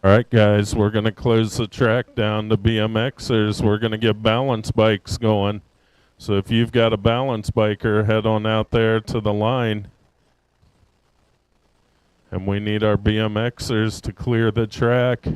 All right, guys, we're going to close the track down to BMXers. We're going to get balance bikes going. So if you've got a balance biker, head on out there to the line. And we need our BMXers to clear the track.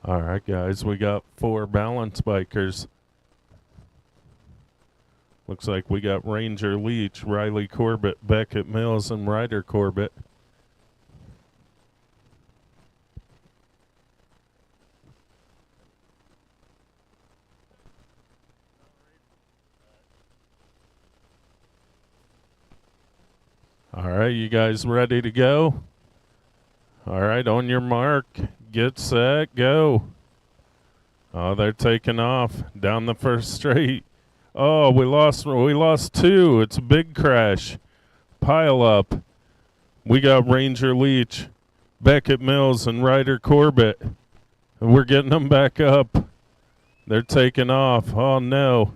All right, guys, we got 4 balance bikers. Looks like we got Ranger Leach, Riley Corbett, Beckett Mills, and Ryder Corbett. All right, you guys ready to go? All right, on your mark, get set, go. Oh, they're taking off down the first straight. Oh, we lost 2. It's a big crash. Pile up. We got Ranger Leach, Beckett Mills, and Ryder Corbett. And we're getting them back up. They're taking off. Oh, no.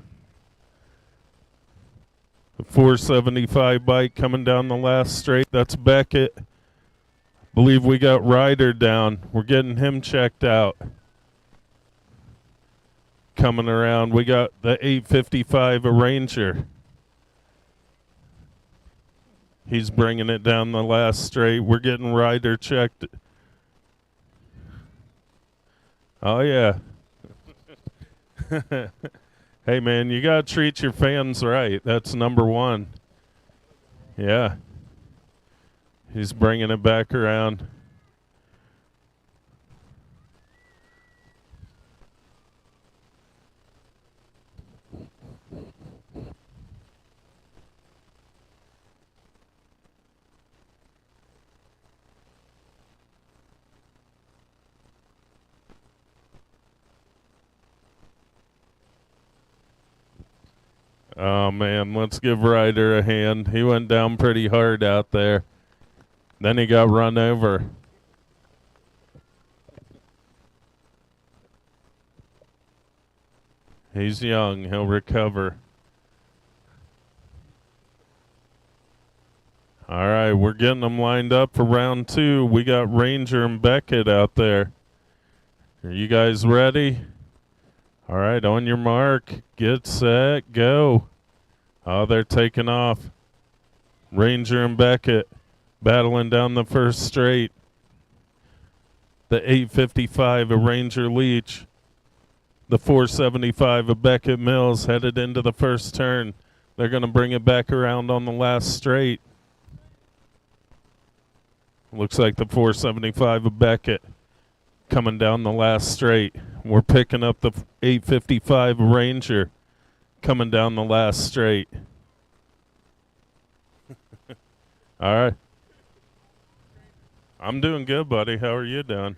The 475 bike coming down the last straight. That's Beckett. Believe we got Ryder down. We're getting him checked out. Coming around, we got the 855 Ranger. He's bringing it down the last straight. We're getting Ryder checked. Oh, yeah. Hey, man, you got to treat your fans right. That's number one. Yeah. He's bringing it back around. Oh, man, let's give Ryder a hand. He went down pretty hard out there. Then he got run over. He's young. He'll recover. All right, we're getting them lined up for round 2. We got Ranger and Beckett out there. Are you guys ready? All right, on your mark, get set, go. Oh, they're taking off. Ranger and Beckett battling down the first straight. The 855 of Ranger Leach. The 475 of Beckett Mills headed into the first turn. They're going to bring it back around on the last straight. Looks like the 475 of Beckett coming down the last straight. We're picking up the 855 Ranger coming down the last straight. All right. I'm doing good, buddy. How are you doing?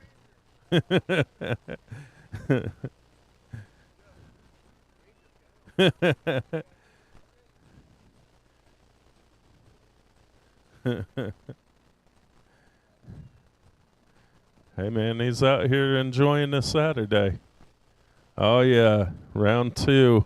Hey, man, he's out here enjoying the Saturday. Oh, yeah, round 2.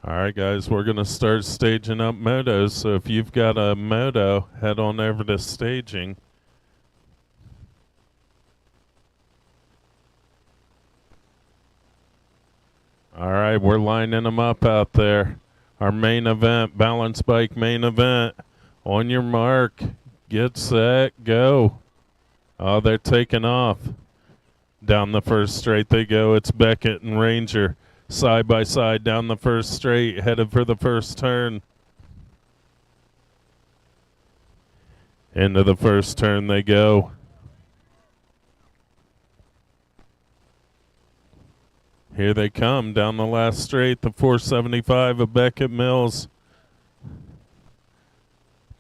All right, guys, we're going to start staging up motos. So if you've got a moto, head on over to staging. All right, we're lining them up out there. Our main event, balance bike main event. On your mark, get set, go. Oh, they're taking off. Down the first straight they go. It's Beckett and Ranger side by side down the first straight, headed for the first turn. Into the first turn they go. Here they come down the last straight, the 475 of Beckett Mills.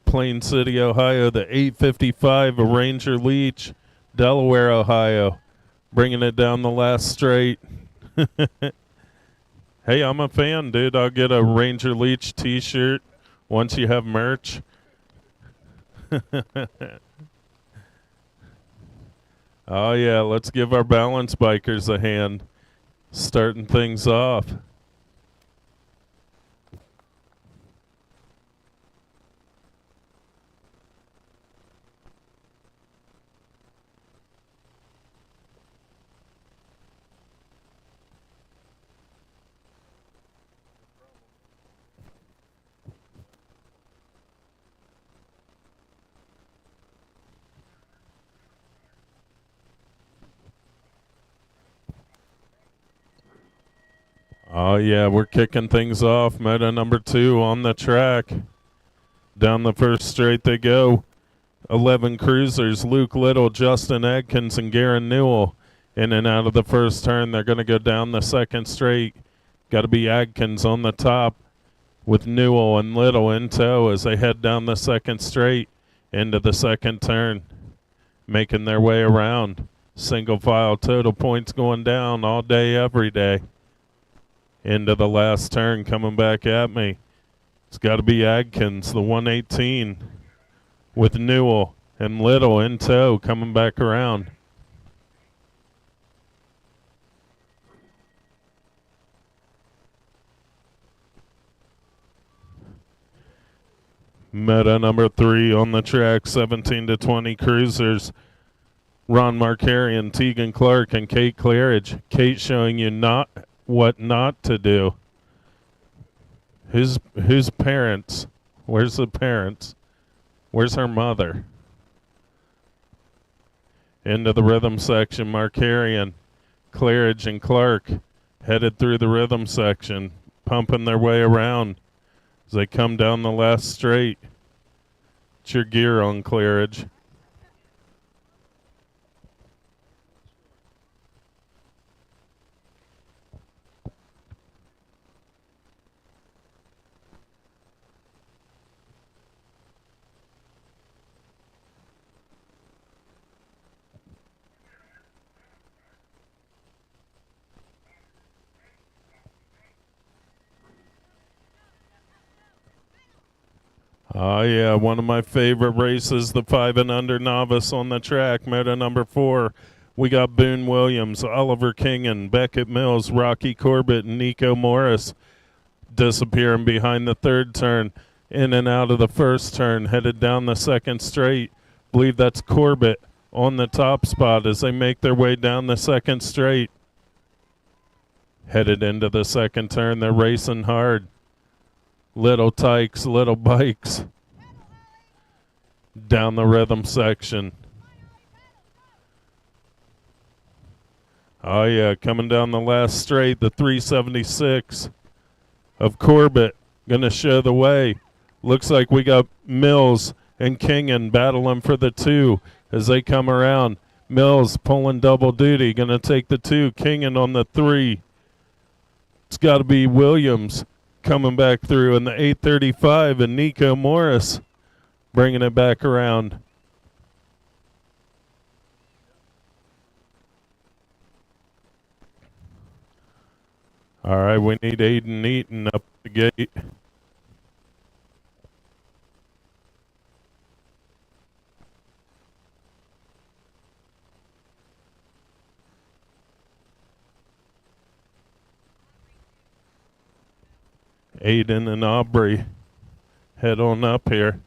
Plain City, Ohio, the 855 of Ranger Leach, Delaware, Ohio. Bringing it down the last straight. Hey, I'm a fan, dude. I'll get a Ranger Leach t-shirt once you have merch. Oh, yeah, let's give our balance bikers a hand. Starting things off. Oh, yeah, we're kicking things off. Moto number 2 on the track. Down the first straight they go. 11 cruisers, Luke Little, Justin Adkins, and Garen Newell. In and out of the first turn, they're going to go down the second straight. Got to be Adkins on the top with Newell and Little in tow as they head down the second straight into the second turn. Making their way around. Single file total points going down all day, every day. Into the last turn, coming back at me. It's got to be Adkins, the 118, with Newell and Little in tow, coming back around. Meta number 3 on the track, 17 to 20 cruisers. Ron Markarian, Tegan Clark, and Kate Claridge. Kate showing you what not to do. Whose parents? Where's the parents? Where's her mother? Into the rhythm section, Markarian, Claridge, and Clark headed through the rhythm section, pumping their way around as they come down the last straight. It's your gear on, Claridge. Oh, yeah, one of my favorite races, the 5 and under novice on the track, moto number 4. We got Boone Williams, Oliver Kingen, Beckett Mills, Rocky Corbett, and Nico Morris disappearing behind the third turn. In and out of the first turn, headed down the second straight. Believe that's Corbett on the top spot as they make their way down the second straight. Headed into the second turn, they're racing hard. Little tykes, little bikes. Down the rhythm section. Oh yeah, coming down the last straight, the 376 of Corbett gonna show the way. Looks like we got Mills and Kingen battling for the 2 as they come around. Mills pulling double duty, gonna take the 2. Kingen on the 3. It's got to be Williams coming back through in the 835, and Nico Morris bringing it back around. All right, we need Aiden Eaton up the gate. Aiden and Aubrey head on up here.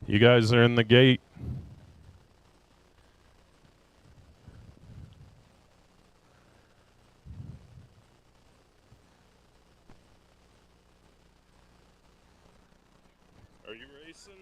You guys are in the gate. Are you racing?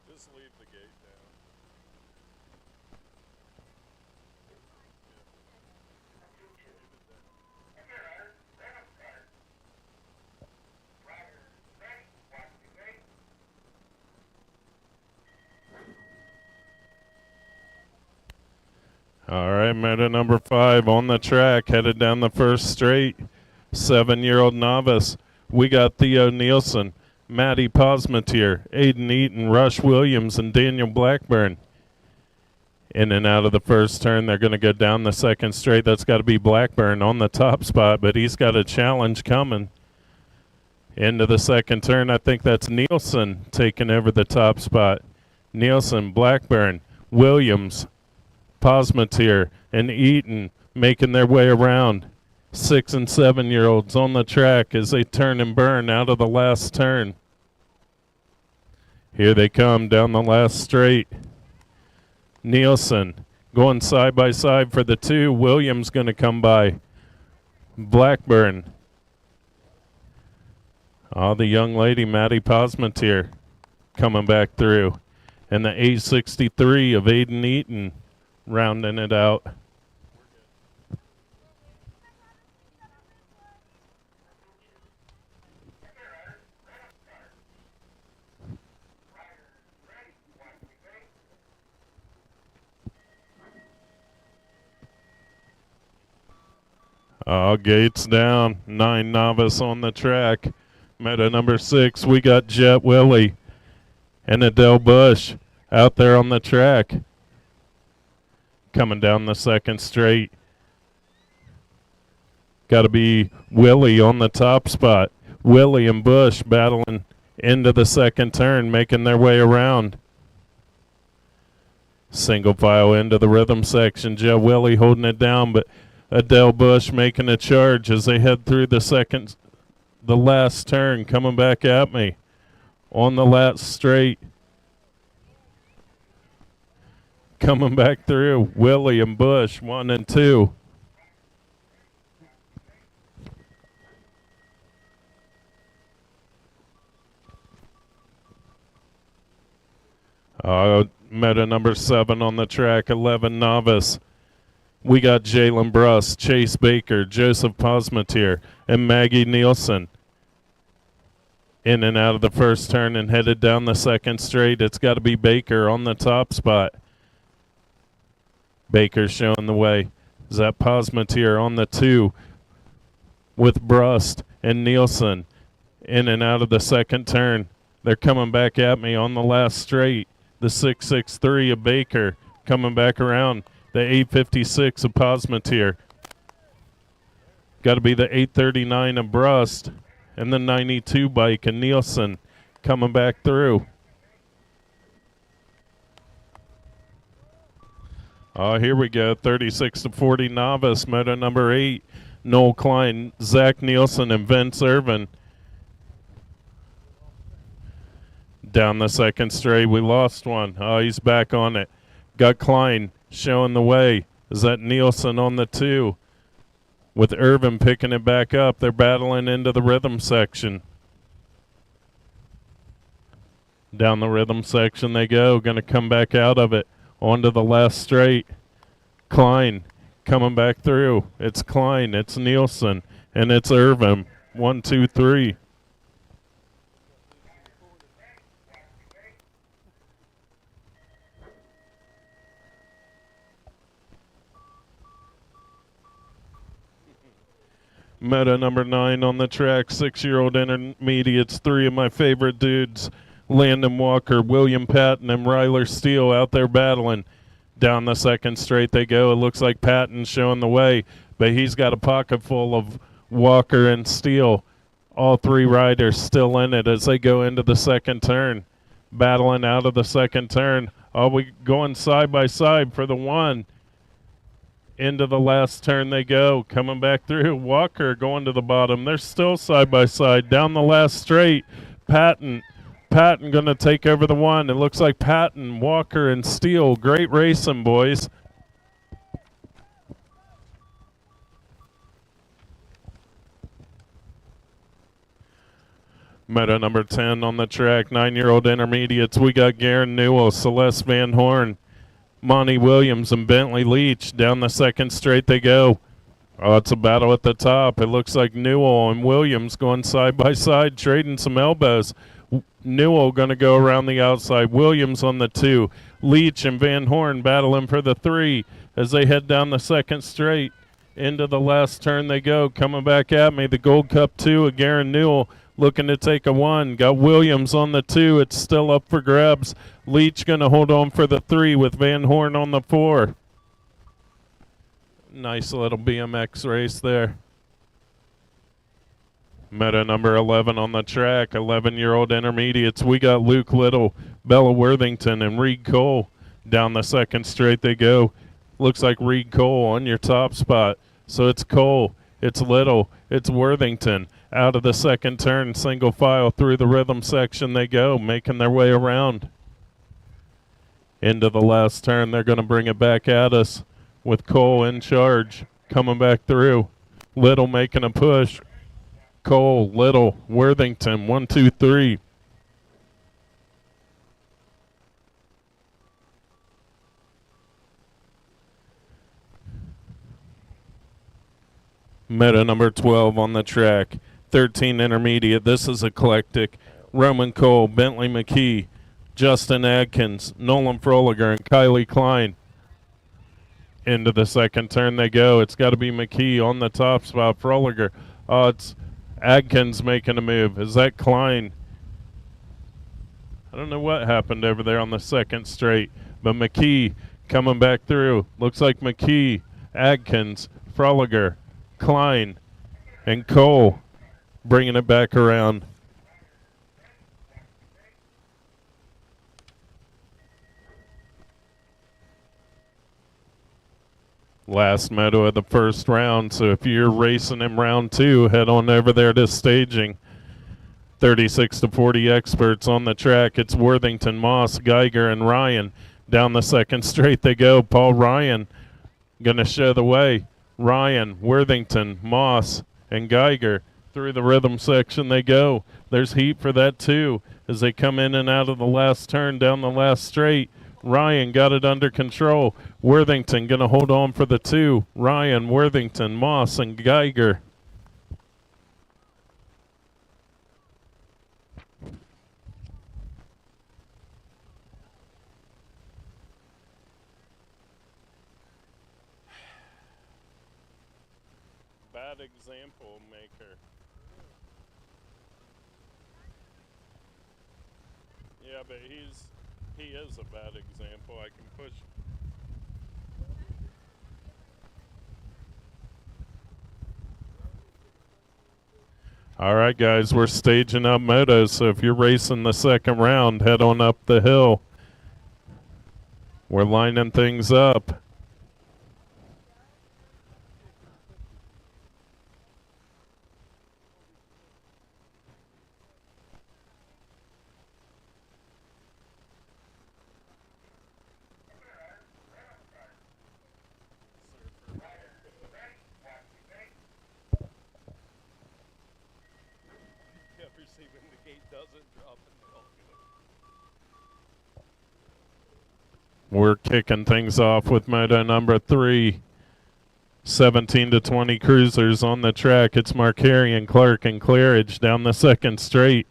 Just leave the gate down. All right, medal number 5 on the track, headed down the first straight. 7-year-old novice. We got Theo Nielsen, Maddie Posmatier, Aiden Eaton, Rush Williams, and Daniel Blackburn. In and out of the first turn, they're going to go down the second straight. That's got to be Blackburn on the top spot, but he's got a challenge coming. Into the second turn, I think that's Nielsen taking over the top spot. Nielsen, Blackburn, Williams, Posmatier, and Eaton making their way around. 6 and 7-year-olds on the track as they turn and burn out of the last turn. Here they come down the last straight. Nielsen going side by side for the 2. Williams going to come by. Blackburn. The young lady, Maddie Posmatier, coming back through. And the 863 of Aiden Eaton rounding it out. Gates down. 9 novice on the track. Meta number 6, we got Jet Willie and Adele Bush out there on the track. Coming down the second straight. Got to be Willie on the top spot. Willie and Bush battling into the second turn, making their way around. Single file into the rhythm section. Jet Willie holding it down, but Adele Bush making a charge as they head through the last turn, coming back at me on the last straight. Coming back through, Willie and Bush, 1 and 2. Meta number 7 on the track, 11 novice. We got Jalen Bruss, Chase Baker, Joseph Posmatier, and Maggie Nielsen. In and out of the first turn and headed down the second straight. It's got to be Baker on the top spot. Baker showing the way. Zap Posmatier on the 2 with Brust and Nielsen. In and out of the second turn. They're coming back at me on the last straight. The 663 of Baker coming back around. The 856 of Posmatier. Got to be the 839 of Brust. And the 92 bike and Nielsen coming back through. Here we go. 36 to 40 novice. Moto number 8. Noel Klein, Zach Nielsen, and Vince Irvin. Down the second straight. We lost one. He's back on it. Got Klein showing the way. Is that Nielsen on the 2? With Irvin picking it back up. They're battling into the rhythm section. Down the rhythm section they go. Going to come back out of it. Onto the last straight. Klein coming back through. It's Klein. It's Nielsen. And it's Irvin. 1, 2, 3. Meta number 9 on the track, 6-year-old intermediates, 3 of my favorite dudes, Landon Walker, William Patton, and Ryler Steele out there battling. Down the second straight they go. It looks like Patton's showing the way, but he's got a pocket full of Walker and Steele. All 3 riders still in it as they go into the second turn. Battling out of the second turn. Are we going side by side for the 1? Into the last turn they go, coming back through. Walker going to the bottom. They're still side by side. Down the last straight, Patton going to take over the 1. It looks like Patton, Walker, and Steele. Great racing, boys. Meta number 10 on the track, 9-year-old intermediates. We got Garen Newell, Celeste Van Horn, Monty Williams, and Bentley Leach. Down the second straight they go. Oh, it's a battle at the top. It looks like Newell and Williams going side by side, trading some elbows. Newell going to go around the outside. Williams on the 2. Leach and Van Horn battling for the 3 as they head down the second straight. Into the last turn they go. Coming back at me, the Gold Cup 2 of Garen Newell looking to take a 1. Got Williams on the 2. It's still up for grabs. Leach going to hold on for the 3 with Van Horn on the 4. Nice little BMX race there. Meta number 11 on the track, 11-year-old intermediates. We got Luke Little, Bella Worthington, and Reed Cole. Down the second straight they go. Looks like Reed Cole on your top spot. So it's Cole, it's Little, it's Worthington. Out of the second turn, single file through the rhythm section they go, making their way around. Into the last turn, they're going to bring it back at us with Cole in charge, coming back through. Little making a push. Cole, Little, Worthington, 1, 2, 3. Meta number 12 on the track, 13 intermediate. This is eclectic. Roman Cole, Bentley McKee, Justin Adkins, Nolan Froliger, and Kylie Klein. Into the second turn they go. It's got to be McKee on the top spot. Froliger. Oh, it's Adkins making a move. Is that Klein? I don't know what happened over there on the second straight, but McKee coming back through. Looks like McKee, Adkins, Froliger, Klein, and Cole bringing it back around. Last moto of the first round, so if you're racing in round 2, head on over there to staging. 36 to 40 experts on the track. It's Worthington, Moss, Geiger, and Ryan. Down the second straight they go. Paul Ryan going to show the way. Ryan, Worthington, Moss, and Geiger. Through the rhythm section they go. There's heat for that too as they come in and out of the last turn down the last straight. Ryan got it under control. Worthington going to hold on for the 2. Ryan, Worthington, Moss, and Geiger. Bad example maker. Yeah, but he is a bad example. I can push. All right, guys, we're staging up motos, so if you're racing the second round, head on up the hill. We're lining things up. We're kicking things off with moto number 3. 17 to 20 cruisers on the track. It's Markarian, Clark, and Claridge down the second straight.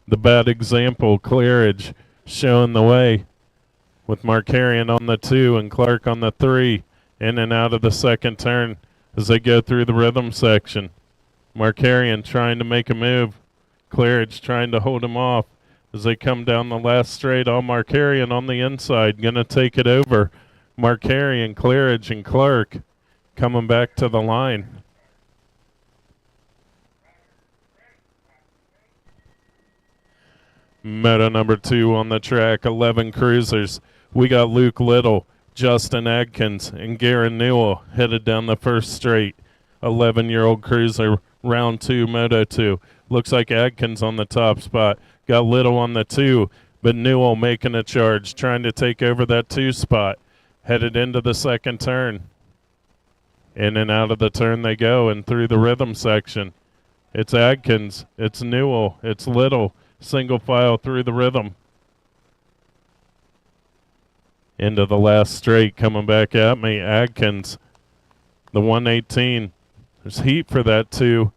The bad example, Claridge, showing the way with Markarian on the 2 and Clark on the 3. In and out of the second turn as they go through the rhythm section. Markarian trying to make a move. Claridge trying to hold him off as they come down the last straight. All Markarian on the inside, going to take it over. Markarian, Claridge, and Clark coming back to the line. Moto number 2 on the track, 11 cruisers. We got Luke Little, Justin Adkins, and Garen Newell headed down the first straight. 11-year-old cruiser, round 2, Moto 2. Looks like Adkins on the top spot. Got Little on the 2, but Newell making a charge, trying to take over that 2 spot. Headed into the second turn. In and out of the turn they go and through the rhythm section. It's Adkins, it's Newell, it's Little. Single file through the rhythm. Into the last straight, coming back at me, Adkins, the 118. There's heat for that 2.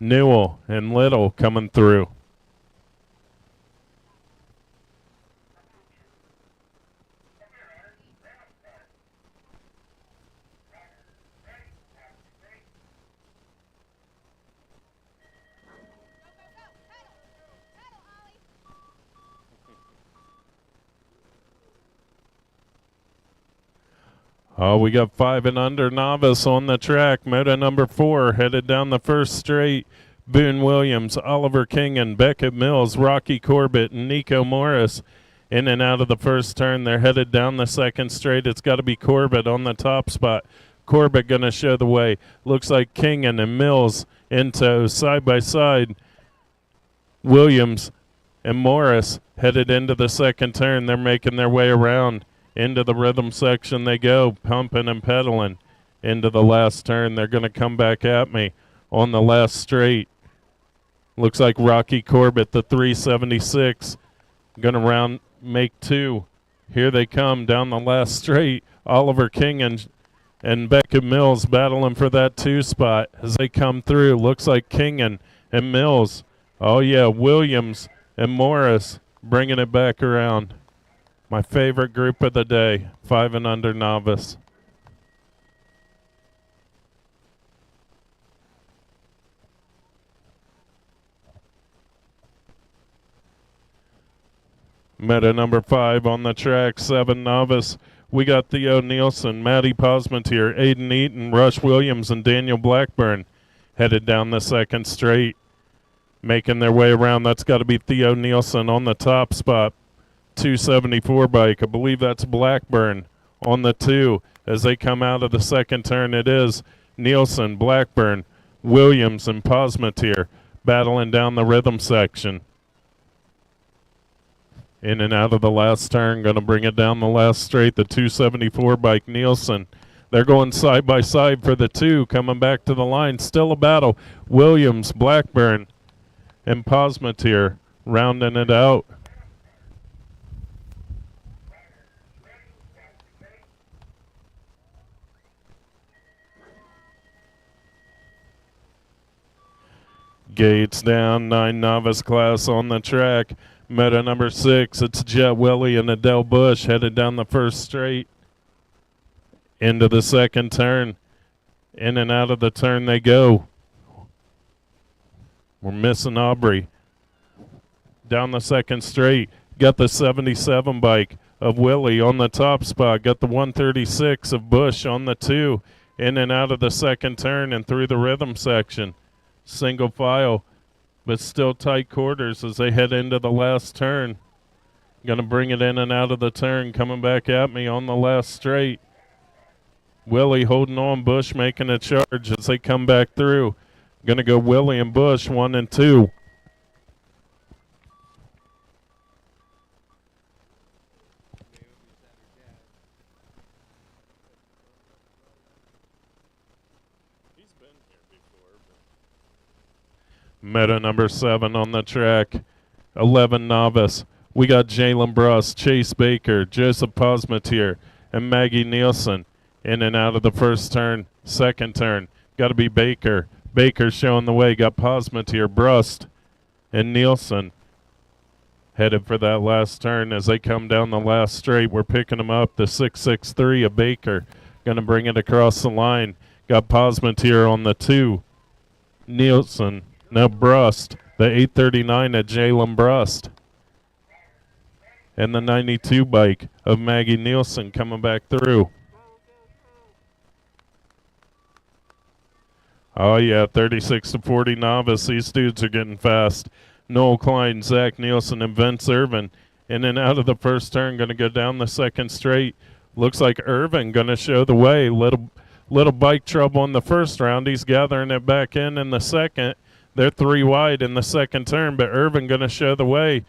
Newell and Little coming through. Oh, we got 5 and under novice on the track. Moto number 4 headed down the first straight. Boone Williams, Oliver King, and Beckett Mills, Rocky Corbett, and Nico Morris. In and out of the first turn, they're headed down the second straight. It's got to be Corbett on the top spot. Corbett going to show the way. Looks like Kingan and Mills in tow, side by side. Williams and Morris headed into the second turn. They're making their way around. Into the rhythm section they go, pumping and pedaling. Into the last turn, they're going to come back at me on the last straight. Looks like Rocky Corbett, the 376, going to make 2. Here they come down the last straight. Oliver King and Beckett Mills battling for that 2 spot as they come through. Looks like Kingan and Mills. Oh yeah, Williams and Morris bringing it back around. My favorite group of the day, 5 and under novice. Moto number 5 on the track, 7 novice. We got Theo Nielsen, Matty Posmentier, Aiden Eaton, Rush Williams, and Daniel Blackburn headed down the second straight. Making their way around, that's got to be Theo Nielsen on the top spot. 274 bike, I believe that's Blackburn on the 2. As they come out of the second turn, it is Nielsen, Blackburn, Williams, and Posmentier battling down the rhythm section. In and out of the last turn, going to bring it down the last straight, the 274 bike, Nielsen. They're going side by side for the 2, coming back to the line. Still a battle. Williams, Blackburn, and Posmentier rounding it out. Gates down, 9 novice class on the track. Moto number 6, it's Jet Willie and Adele Bush headed down the first straight. Into the second turn. In and out of the turn they go. We're missing Aubrey. Down the second straight. Got the 77 bike of Willie on the top spot. Got the 136 of Bush on the 2. In and out of the second turn and through the rhythm section. Single file, but still tight quarters as they head into the last turn. Going to bring it in and out of the turn, coming back at me on the last straight. Willie holding on, Bush making a charge as they come back through. Going to go Willie and Bush, 1 and 2. Moto number 7 on the track. 11 novice. We got Jalen Bruss, Chase Baker, Joseph Posmatier, and Maggie Nielsen in and out of the first turn. Second turn, got to be Baker. Baker showing the way, got Posmatier, Brust, and Nielsen headed for that last turn as they come down the last straight. We're picking them up. The 663 of Baker going to bring it across the line. Got Posmatier on the 2. Nielsen, now Brust, the 839 of Jalen Brust. And the 92 bike of Maggie Nielsen coming back through. Oh yeah, 36-40 novice. These dudes are getting fast. Noel Klein, Zach Nielsen, and Vince Irvin in and out of the first turn. Going to go down the second straight. Looks like Irvin going to show the way. Little bike trouble in the first round. He's gathering it back in the second. They're 3 wide in the second turn, but Irvin going to show the way.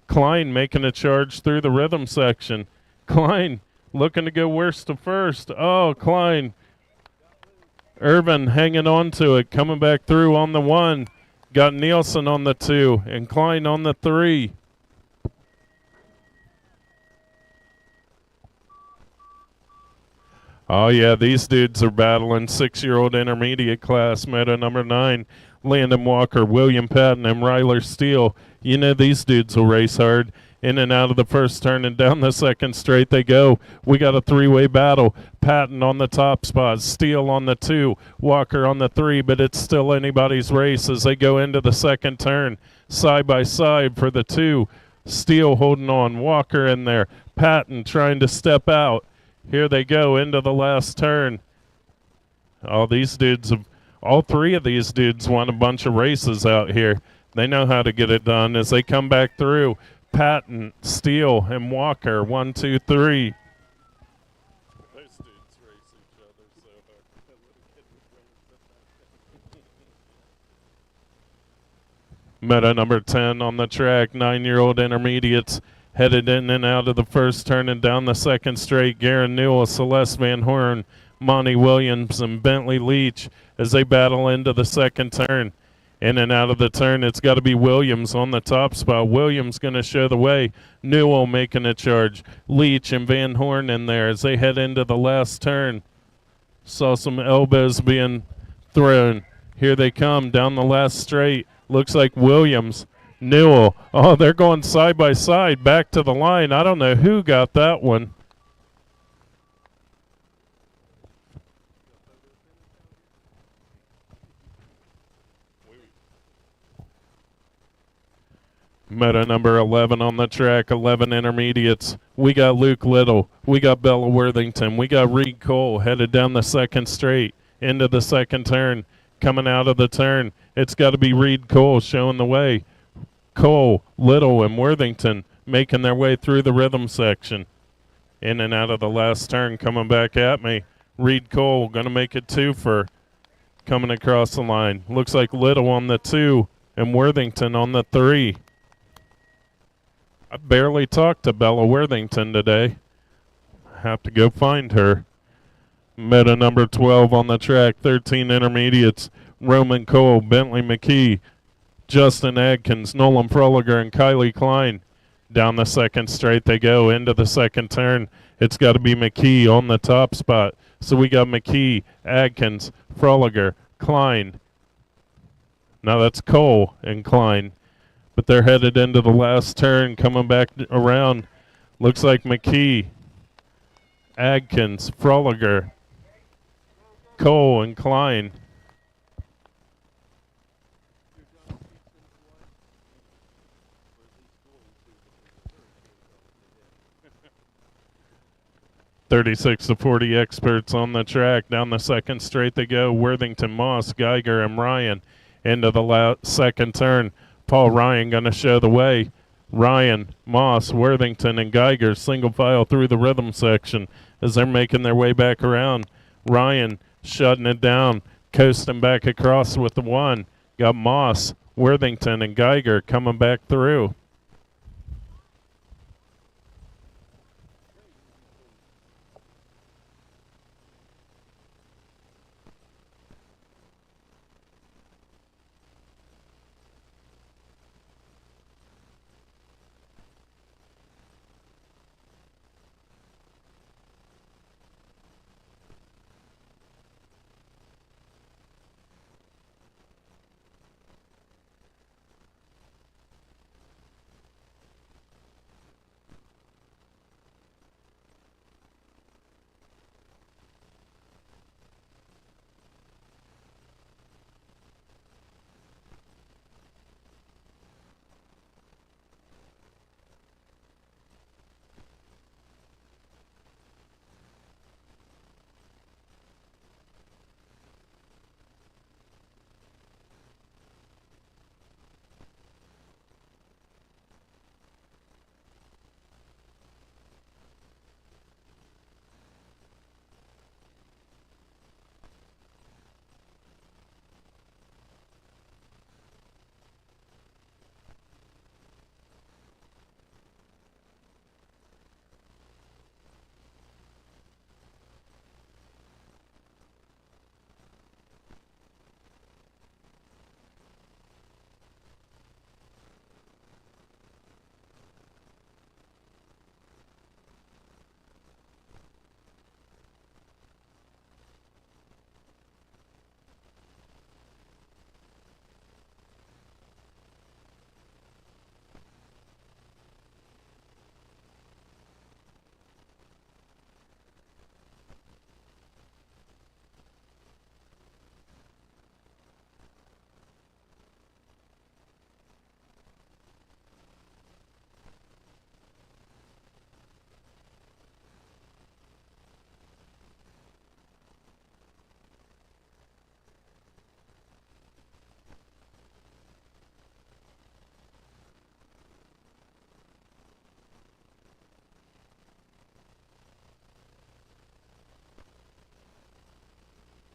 Klein making a charge through the rhythm section. Klein looking to go worst to first. Oh, Klein. Irvin hanging on to it, coming back through on the 1. Got Nielsen on the 2 and Klein on the 3. Oh yeah, these dudes are battling. 6-year-old intermediate class, meta number 9. Landon Walker, William Patton, and Ryler Steele. You know these dudes will race hard. In and out of the first turn and down the second straight they go. We got a 3-way battle. Patton on the top spot, Steele on the 2, Walker on the 3, but it's still anybody's race as they go into the second turn. Side by side for the 2. Steele holding on, Walker in there. Patton trying to step out. Here they go into the last turn. All 3 of these dudes won a bunch of races out here. They know how to get it done as they come back through. Patton, Steele, and Walker, 1, 2, 3. Those dudes race each other so hard. Meta number 10 on the track, 9-year-old intermediates headed in and out of the first turn and down the second straight. Garen Newell, Celeste Van Horn, Monty Williams, and Bentley Leach as they battle into the second turn. In and out of the turn, it's got to be Williams on the top spot. Williams going to show the way. Newell making a charge. Leach and Van Horn in there as they head into the last turn. Saw some elbows being thrown. Here they come down the last straight. Looks like Williams, Newell. Oh, they're going side by side back to the line. I don't know who got that one. Meta number 11 on the track, 11 intermediates. We got Luke Little. We got Bella Worthington. We got Reed Cole headed down the second straight into the second turn. Coming out of the turn, it's got to be Reed Cole showing the way. Cole, Little, and Worthington making their way through the rhythm section. In and out of the last turn, coming back at me. Reed Cole going to make it 2 for coming across the line. Looks like Little on the 2 and Worthington on the 3. I barely talked to Bella Worthington today. Have to go find her. Meta number 12 on the track, 13 intermediates. Roman Cole, Bentley McKee, Justin Adkins, Nolan Froliger, and Kylie Klein. Down the second straight they go into the second turn. It's got to be McKee on the top spot. So we got McKee, Adkins, Froliger, Klein. Now that's Cole and Klein. But they're headed into the last turn, coming back around. Looks like McKee, Adkins, Froliger, Cole, and Klein. (36-40) experts on the track. Down the second straight they go. Worthington, Moss, Geiger, and Ryan into the second turn. Paul Ryan going to show the way. Ryan, Moss, Worthington, and Geiger single file through the rhythm section as they're making their way back around. Ryan shutting it down, coasting back across with the 1. Got Moss, Worthington, and Geiger coming back through.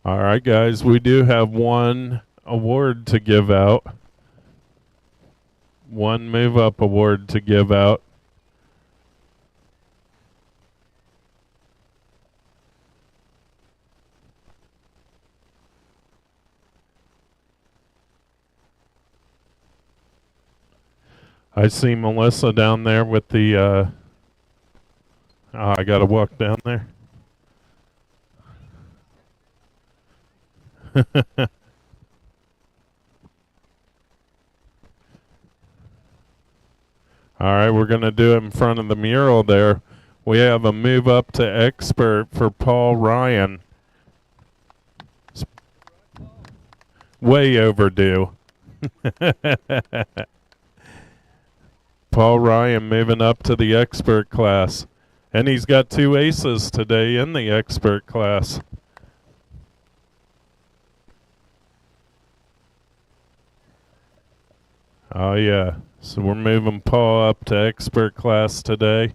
All right, guys, we do have one award to give out. One move up award to give out. I see Melissa down there with the oh, I gotta walk down there. All right, we're going to do it in front of the mural there. We have a move up to expert for Paul Ryan. It's way overdue. Paul Ryan moving up to the expert class. And he's got 2 aces today in the expert class. Oh, yeah. So we're moving Paul up to expert class today.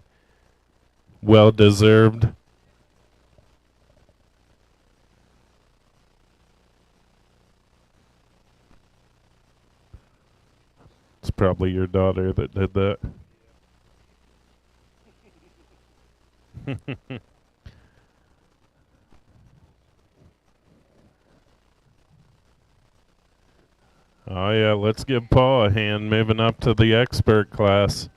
Well deserved. It's probably your daughter that did that. Oh, yeah, let's give Paul a hand moving up to the expert class.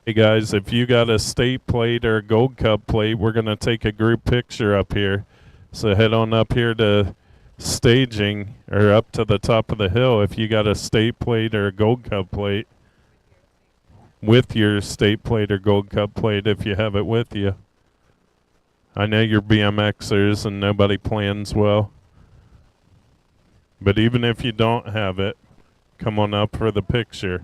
Hey guys, if you got a state plate or a gold cup plate, we're going to take a group picture up here. So head on up here to staging or up to the top of the hill if you got a state plate or a gold cup plate with your state plate or gold cup plate if you have it with you. I know you're BMXers and nobody plans well. But even if you don't have it, come on up for the picture.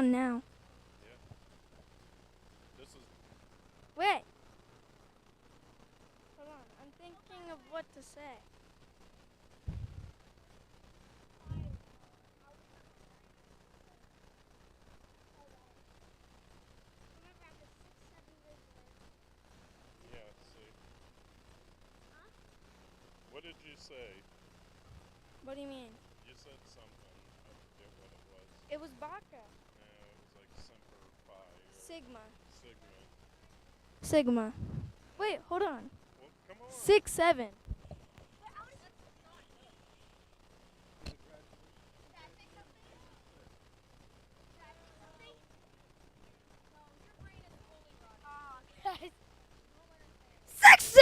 on now. Yeah. This is Wait. Hold on. I'm thinking of what to say. yeah. See. What did you say? What do you mean? You said something. I forget what it was. It was Baka. Yeah, it was like Semper Fi or Sigma. Sigma. Sigma. Wait, hold on. Well, come on. 6'7". Six, 7!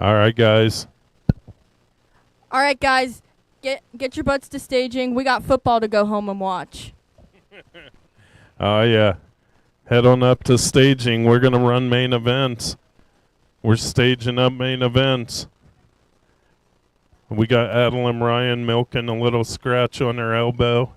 All right, guys. All right, guys, get your butts to staging. We got football to go home and watch. Oh, yeah. Head on up to staging. We're going to run main events. We're staging up main events. We got Adeline Ryan milking a little scratch on her elbow.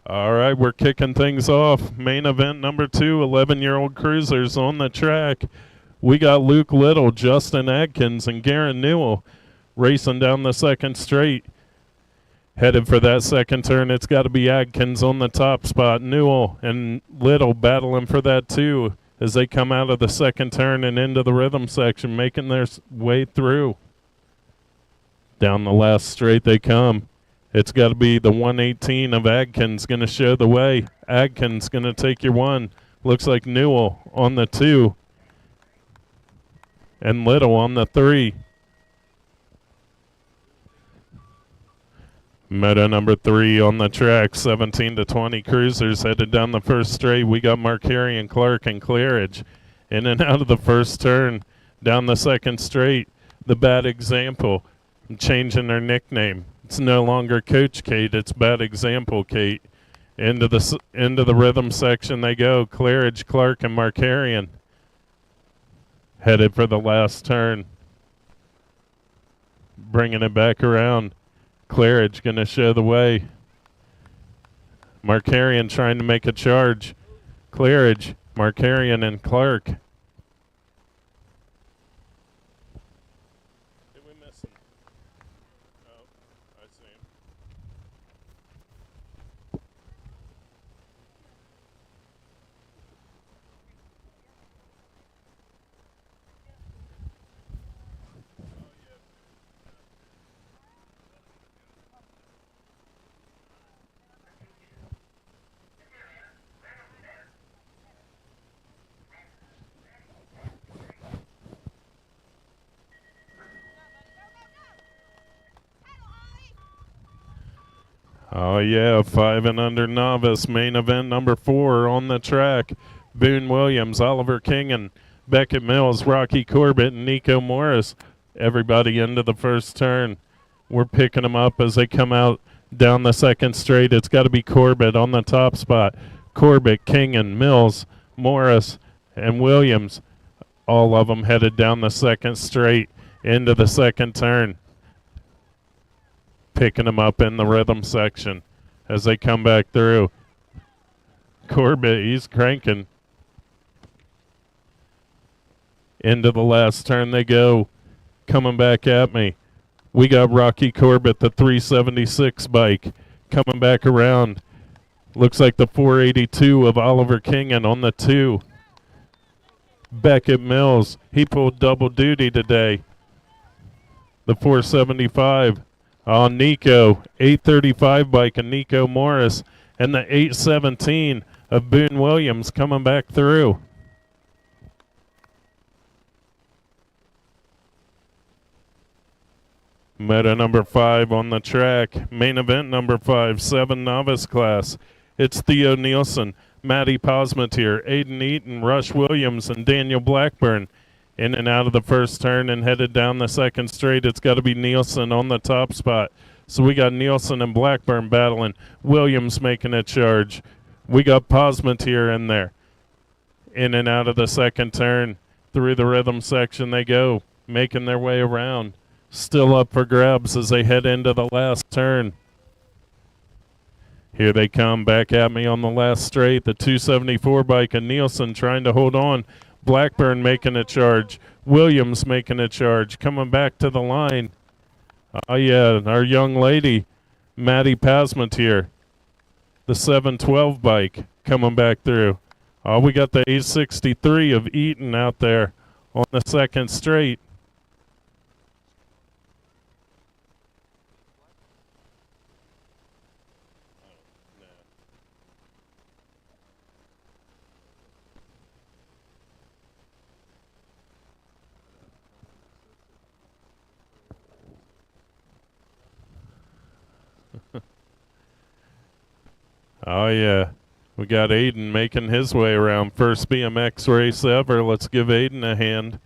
All right, we're kicking things off. Main event number 2, 11-year-old cruisers on the track. We got Luke Little, Justin Adkins, and Garen Newell racing down the second straight. Headed for that second turn, it's got to be Adkins on the top spot. Newell and Little battling for that too as they come out of the second turn and into the rhythm section, making their way through. Down the last straight they come. It's got to be the 118 of Adkins going to show the way. Adkins going to take your one. Looks like Newell on the 2. And Little on the 3. Moto number 3 on the track. 17 to 20 cruisers headed down the first straight. We got Markarian, Clark, and Claridge in and out of the first turn. Down the second straight. The Bad Example changing their nickname. It's no longer Coach Kate, it's Bad Example Kate. Into the rhythm section they go. Claridge, Clark, and Markarian headed for the last turn. Bringing it back around. Claridge going to show the way. Markarian trying to make a charge. Claridge, Markarian, and Clark. Did we miss him? Oh, I see him. Oh yeah, 5 and under novice, main event number 4 on the track. Boone Williams, Oliver Kingan, Beckett Mills, Rocky Corbett, and Nico Morris. Everybody into the first turn. We're picking them up as they come out down the second straight. It's got to be Corbett on the top spot. Corbett, Kingan, Mills, Morris, and Williams. All of them headed down the second straight into the second turn. Picking them up in the rhythm section as they come back through. Corbett, he's cranking. Into the last turn they go. Coming back at me. We got Rocky Corbett, the 376 bike, coming back around. Looks like the 482 of Oliver Kingan on the 2. Beckett Mills, he pulled double duty today. The 475. Nico, 835 bike and Nico Morris, and the 817 of Boone Williams coming back through. Meta number 5 on the track. Main event number 5, 7 novice class. It's Theo Nielsen, Matty Posmatier, Aiden Eaton, Rush Williams, and Daniel Blackburn. In and out of the first turn and headed down the second straight. It's got to be Nielsen on the top spot. So we got Nielsen and Blackburn battling. Williams making a charge. We got Posmatier in there. In and out of the second turn. Through the rhythm section they go, making their way around. Still up for grabs as they head into the last turn. Here they come back at me on the last straight. The 274 bike and Nielsen trying to hold on. Blackburn making a charge. Williams making a charge. Coming back to the line. Oh yeah, our young lady, Maddie Pasmatier. The 712 bike coming back through. Oh, we got the 863 of Eaton out there on the second straight. Oh yeah, we got Aiden making his way around. First BMX race ever. Let's give Aiden a hand.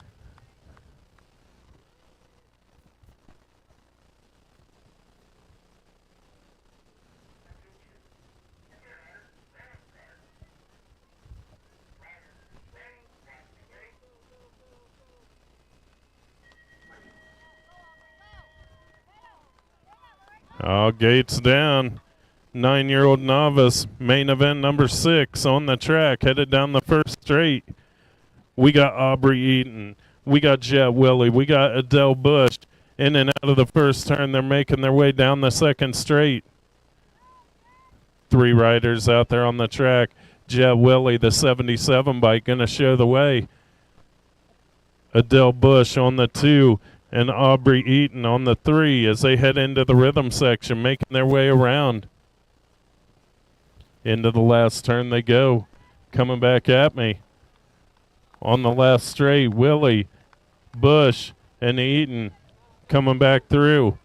Oh, gates down. 9-year-old novice, main event number 6 on the track, headed down the first straight. We got Aubrey Eaton. We got Jet Willie. We got Adele Bush. In and out of the first turn, they're making their way down the second straight. 3 riders out there on the track. Jet Willie, the 77 bike, going to show the way. Adele Bush on the 2. And Aubrey Eaton on the 3 as they head into the rhythm section, making their way around. Into the last turn they go. Coming back at me. On the last straight, Willie, Bush, and Eaton coming back through.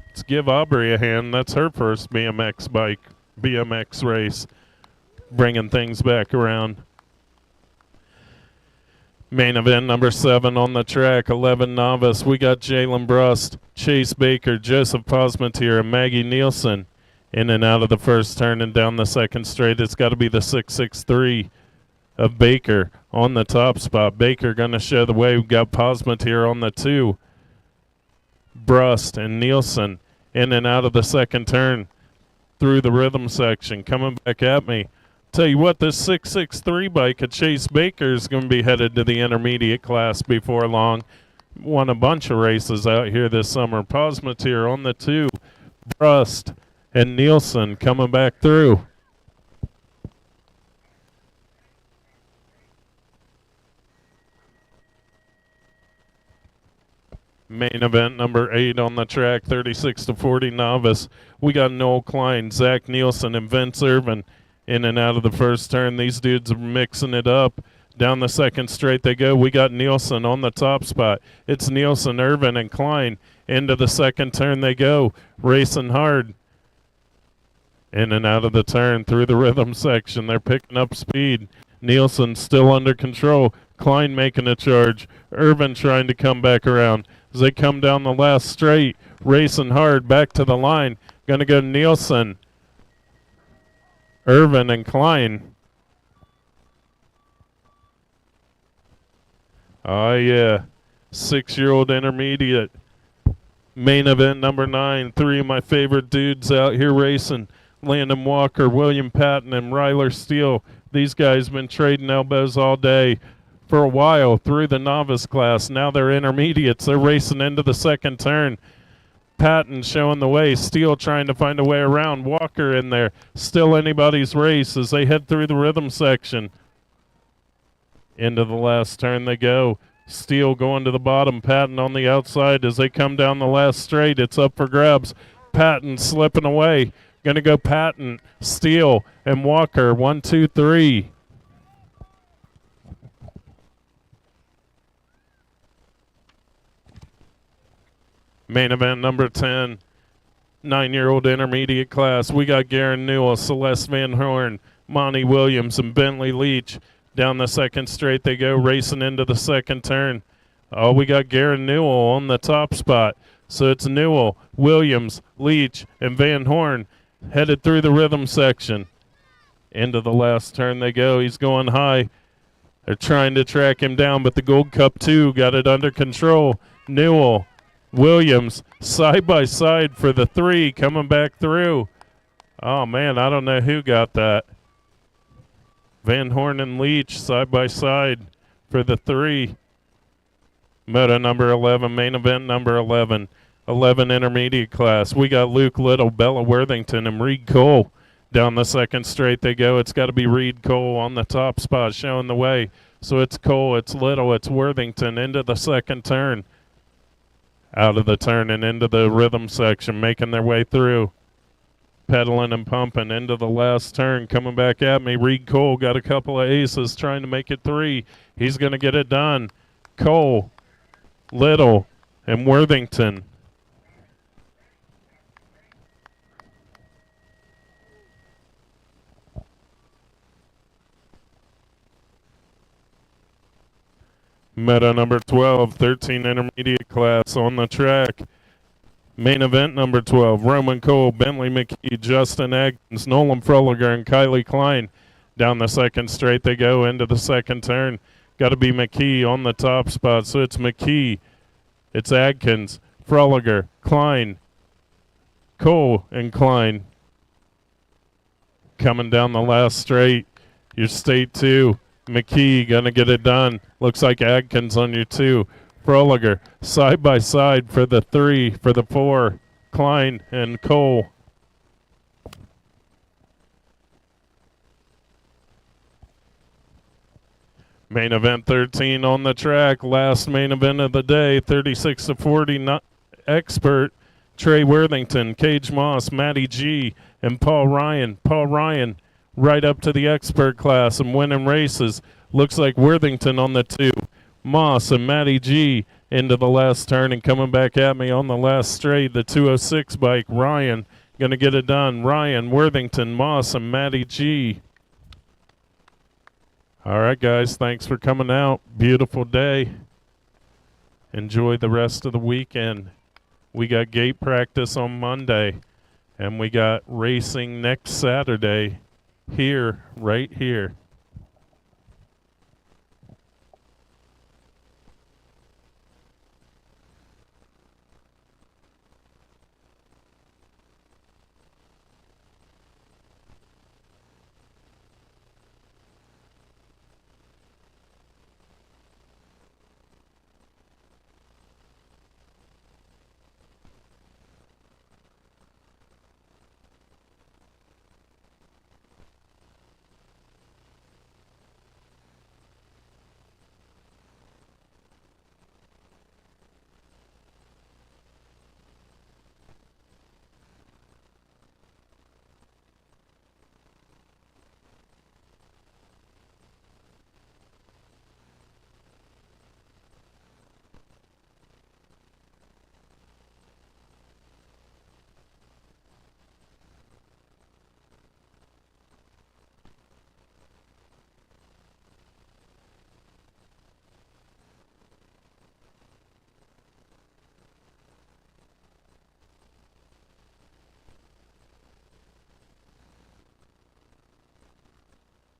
Let's give Aubrey a hand. That's her first BMX race. Bringing things back around. Main event number 7 on the track, 11 novice. We got Jalen Brust, Chase Baker, Joseph Posmatier, and Maggie Nielsen. In and out of the first turn and down the second straight. It's got to be the 663 of Baker on the top spot. Baker going to show the way. We've got Posmatier on the 2. Brust and Nielsen in and out of the second turn through the rhythm section. Coming back at me. Tell you what, this 663 bike at Chase Baker is going to be headed to the intermediate class before long. Won a bunch of races out here this summer. Posmatier on the 2. Brust and Nielsen coming back through. Main event number 8 on the track, 36-40 novice. We got Noel Klein, Zach Nielsen, and Vince Irvin. In and out of the first turn, these dudes are mixing it up. Down the second straight they go. We got Nielsen on the top spot. It's Nielsen, Irvin, and Klein. Into the second turn they go. Racing hard. In and out of the turn through the rhythm section. They're picking up speed. Nielsen still under control. Klein making a charge. Irvin trying to come back around. As they come down the last straight, racing hard back to the line. Going to go Nielsen, Irvin, and Klein. Oh, yeah. 6-year-old intermediate. Main event number 9. 3 of my favorite dudes out here racing. Landon Walker, William Patton, and Ryler Steele. These guys been trading elbows all day for a while through the novice class. Now they're intermediates. They're racing into the second turn. Patton showing the way. Steele trying to find a way around. Walker in there. Still anybody's race as they head through the rhythm section. Into the last turn they go. Steele going to the bottom. Patton on the outside as they come down the last straight. It's up for grabs. Patton slipping away. Going to go Patton, Steele, and Walker. 1, 2, 3. Main event number 10. 9-year-old intermediate class. We got Garen Newell, Celeste Van Horn, Monty Williams, and Bentley Leach. Down the second straight they go, racing into the second turn. Oh, we got Garen Newell on the top spot. So it's Newell, Williams, Leach, and Van Horn headed through the rhythm section. Into the last turn they go. He's going high. They're trying to track him down, but the Gold Cup 2 got it under control. Newell, Williams, side by side for the 3, coming back through. Oh, man, I don't know who got that. Van Horn and Leach side by side for the 3. Moto number 11, main event number 11. 11 intermediate class. We got Luke Little, Bella Worthington, and Reed Cole. Down the second straight they go. It's got to be Reed Cole on the top spot showing the way. So it's Cole, it's Little, it's Worthington into the second turn. Out of the turn and into the rhythm section, making their way through. Pedaling and pumping into the last turn. Coming back at me, Reed Cole got a couple of aces trying to make it 3. He's going to get it done. Cole, Little, and Worthington. Meta number 12, 13 intermediate class on the track. Main event number 12, Roman Cole, Bentley McKee, Justin Atkins, Nolan Froliger, and Kylie Klein. Down the second straight they go into the second turn. Got to be McKee on the top spot. So it's McKee, it's Adkins, Froliger, Klein, Cole, and Klein. Coming down the last straight, your state 2. McKee gonna get it done. Looks like Adkins on your 2. Froliger side by side for the 3, for the 4. Klein and Cole. Main event 13 on the track. Last main event of the day. 36 to 40 expert. Trey Worthington, Cage Moss, Matty G, and Paul Ryan. Paul Ryan right up to the expert class and winning races. Looks like Worthington on the 2. Moss and Matty G into the last turn and coming back at me on the last straight. The 206 bike, Ryan, going to get it done. Ryan, Worthington, Moss, and Matty G. All right, guys, thanks for coming out. Beautiful day. Enjoy the rest of the weekend. We got gate practice on Monday, and we got racing next Saturday. Here, right here.